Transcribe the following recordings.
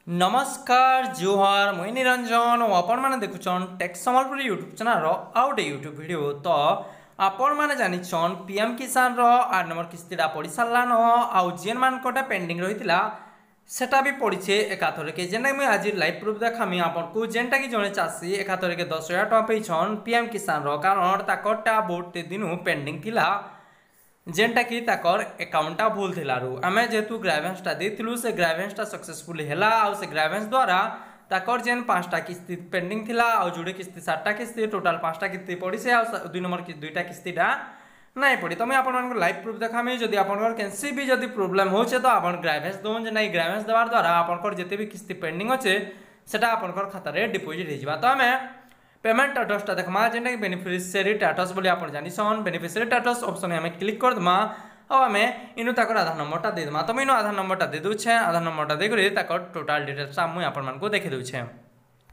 नमस्कार जोहार मुई निरंजन और आपण मैंने देखुचन टेक्समलपुरी यूट्यूब चैनल आउ गए यूट्यूब वीडियो। तो आपण मैंने जानिछन पीएम किसान रो 8 नंबर किस्तीटा पड़ी सारान आउ जेन मानकोटा पेंडिंग रही सेटा भी पड़ीछे एकाथरके जेनटा मुझे आज लाइव प्रूफ देखामी आपन को जेनटा कि जड़े चाषी एकाथरके 10,000 टଙ୍କା पेछन पीएम किसान रो कारण ताकटा बहुत दिन पेंडिंग थिला जेनटा कि ताकर अकाउंटा भूल थिलारु आमे जेतु ग्रावेंसटा देथिलु से ग्रावेंसटा सक्सेसफुल हैला आ से ग्रावेंस द्वारा ताकर जेन 5टा किस्ती पेंडिंग थिला आ जुड़े किस्ती 7टा किस्ती टोटल 5टा किस्ती पड़ी से आ 2 नंबर की 2टा किस्तीटा नहीं पड़ी। तो मैं आपन मानको लाइव प्रूफ देखामी जदी आपन केनसी भी जदी प्रॉब्लम होचे तो आपन ग्रावेंस दोन जे नहीं ग्रावेंस देवार द्वारा आपन जते भी किस्ती पेंडिंग होचे सेटा आपन खाता रे डिपॉजिट हो जिबा। तो हमें पेमेंट स्टेटसटा देखमा जेनटा कि बेनिफिशियरी स्टेटस बोली आपण जानिसन बेनिफिशियरी स्टेटस ऑप्शन में हमें क्लिक कर दमा और हमें इनु ताकर आधार नंबरटा दे दमा। तो मैं इनु आधार नंबरटा दे दूछे आधार नंबरटा दे करी ताकर टोटल डिटेल्स मुई आपण मानको देखि दूछे।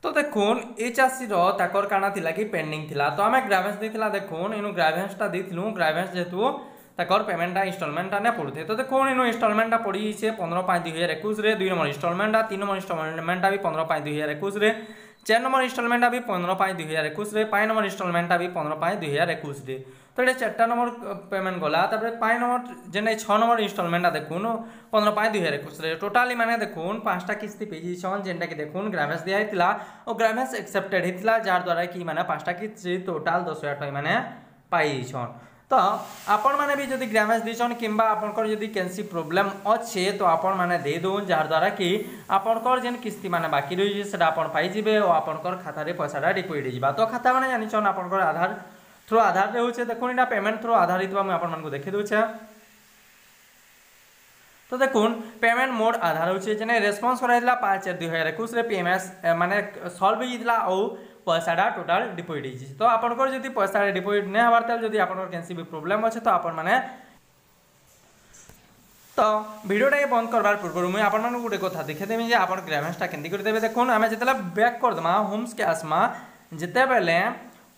तो देखुन ए चासी रो ताकर काना थिला कि पेंडिंग थिला तो हमें ग्रावेंस देथिला देखुन इनु ग्रावेंसटा देथिलु ग्रावेंस जेतु ताकर पेमेंटटा इंस्टॉलमेंटटा ने पड़ुथे। तो देखुन इनु इंस्टॉलमेंटटा पड़ी छे 15/5/2021 रे 2 नंबर इंस्टॉलमेंटटा 3 नंबर इंस्टॉलमेंटटा भी 15/5/2021 रे 4 नंबर इंस्टॉलमेंट भी 15/5/2021 रे 5 नंबर इंस्टॉलमेंट भी 15/5/2021 रे। तो ये 4टा नंबर पेमेंट गला तापर 5 नंबर जेने 6 नंबर इंस्टॉलमेंट देखुन 15/5/2021 रे टोटली माने देखुन 5टा किस्ती पेजी छन जेनटा कि देखुन ग्रावेंस दिया हितला और ग्रावेंस एक्सेप्टेड हितला जार द्वारा कि माने 5टा किस्ती टोटल 10,000 टका माने पाई छन। तो आपण माने भी जदि ग्रावेंस दिछन किंबा आपनकर जदि कैंसी प्रॉब्लम अच्छे तो आपण माने दे दोन जार द्वारा कि आपनकर जेन किस्ती माने बाकी रही सेटा आपण पाई जिवे और आपनकर खाता रे पैसाटा डिपॉजिट जिबा। तो खाता माने जानिछन आपनकर आधार थ्रू आधार रे होचे देखुन इना पेमेंट थ्रू आधार हितबा मैं आपण मानको देखि दोछे। तो देखुन पेमेंट मोड आधार होचे जेने रेस्पॉन्स कराइला 5/4/2021 रे पीएमएस माने सॉल्व हितला और पैसाटा टोटल डिपॉजिट होइछि। तो आपनकर जदि पैसा डिपॉजिट नै हबार तल जदि आपनकर कैंसी भी प्रॉब्लम अछि तो आपण माने तो वीडियोटा के बंद करबार पूर्व मुई आपण मानको गुटे कथा देखै देबे जे आपण ग्रावेंसटा केंदी कर देबे। देखुन हमें जेतला बैक कर दमा होम्स के आसमा जेते बेले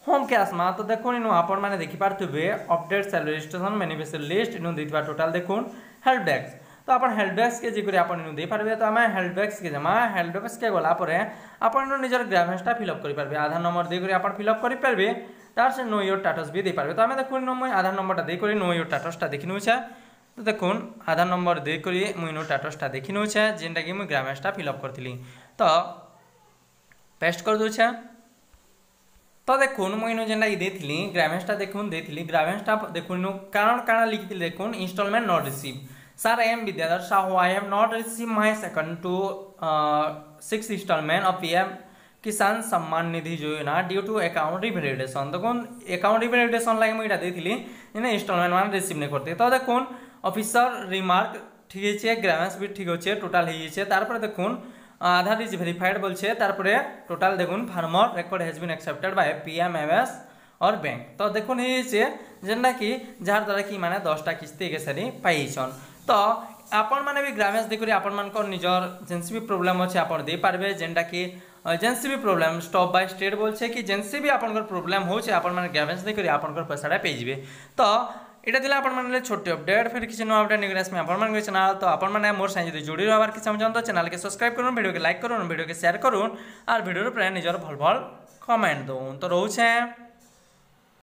होम के आसमा तो देखुन इनु आपण माने देखि पारथुबे update salary registration beneficiary list इनु दितबा टोटल देखुन हेल्प डेस्क। तो अपन हेल्प डेस्क के जिकरी अपन इनु दे पारबे। तो हमें हेल्प डेस्क के जमा हेल्प डेस्क के गला परे अपन निजर ग्रावेंसटा फिल अप करि पारबे आधार नंबर दे करी अपन फिल अप करि पारबे तार से नो योर स्टेटस भी दे पारबे। तो हमें देखुन नो आधार नंबरटा दे करी नो योर स्टेटसटा देखिनु छै। तो देखुन आधार नंबर दे करी मुई नो स्टेटसटा देखिनु छै जेनटा कि मुई ग्रावेंसटा फिल अप करथिली। तो पेस्ट कर दउ छै। तो देखुन मुई नो जेनटा कि देथिली ग्रावेंसटा देखुन देथिली ग्रावेंसटा देखुन नो कारण काना लिखिथिली देखुन instalment not receive Sir, I am Vidyadhar Sahu. I have not received my second to 6th installment of PM Kisan Samman Nidhi Yojana due to account revalidation। तो कौन account revalidation लागे मुझे डाले थी इन्हें installment मान रिसीव नहीं करते। तो देखुन ऑफिसर रिमार्क ठीक है ग्रावेंस भी ठीक होचे टोटल ही है तार पर देखुन आधार इज वेरीफाइड बोल छे तार पर टोटल देखुन farmer record has been accepted by PMMS और बैंक। तो देखुन ही छे जेनटा कि जार द्वारा कि माने 10टा किस्ती के सारी पाई छन। तो आपण माने भी ग्रावेंस देखि आपण मानकर निजर जेनसी भी प्रॉब्लम अछि आपण दे पारबे जेनटा कि जेनसी भी प्रॉब्लम स्टॉप बाय स्टेट बोल छे कि जेनसी भी आपनकर प्रॉब्लम हो छे आपण माने ग्रावेंस देखि आपनकर पैसाटा पे जिवे। तो एटा दिला आपण माने छोटे अपडेट फिर किछ नो अपडेट निगरास में आपण माने चैनल तो आपण माने मोर साथ जदि जोड़ी रहबार कि समझन तो चैनल के सब्सक्राइब करूँ वीडियो के लाइक करूँ वीडियो के शेयर करूँ और वीडियो रे निजर भल भल कमेंट दउन। तो रहू छे।